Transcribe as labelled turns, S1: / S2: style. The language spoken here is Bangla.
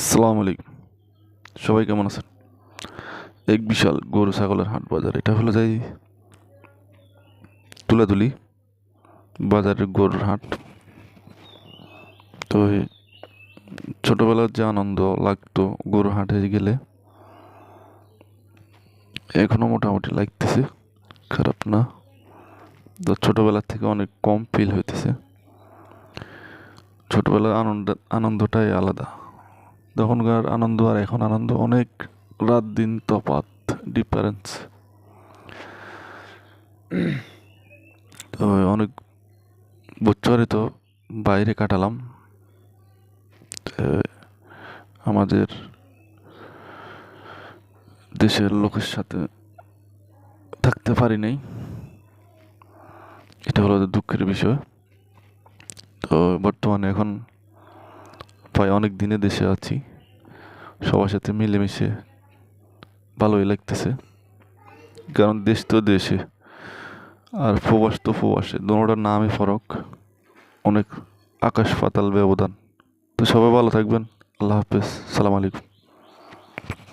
S1: আসসালামু আলাইকুম। সবাই কেমন আছেন? এক বিশাল গরু ছাগলের হাট বাজার। এটা হলো যাই তুলাতুলি বাজারের গরুর হাট। তো ছোটবেলার যে আনন্দ লাগতো গরুর হাটে গেলে, এখনো মোটামুটি লাগতেছে, খারাপ না। তো ছোটবেলার থেকে অনেক কম ফিল হইতেছে। ছোটবেলার আনন্দটাই আলাদা। তখনকার আনন্দ আর এখন আনন্দ অনেক রাত দিন তফাৎ, ডিফারেন্স। তো অনেক বছরই তো বাইরে কাটালাম। আমাদের দেশের লোকের সাথে থাকতে পারি নাই, এটা হলো দুঃখের বিষয়। তো বর্তমানে এখন প্রায় অনেক দিনে দেশে আছি, সবার সাথে মিলেমিশে ভালোই লাগতেছে। কারণ দেশ তো দেশে, আর প্রবাস তো প্রবাসে, দুটোটার নামই ফরক, অনেক আকাশ পাতাল ব্যবধান। তো সবাই ভালো থাকবেন। আল্লাহ হাফেজ, সালাম আলাইকুম।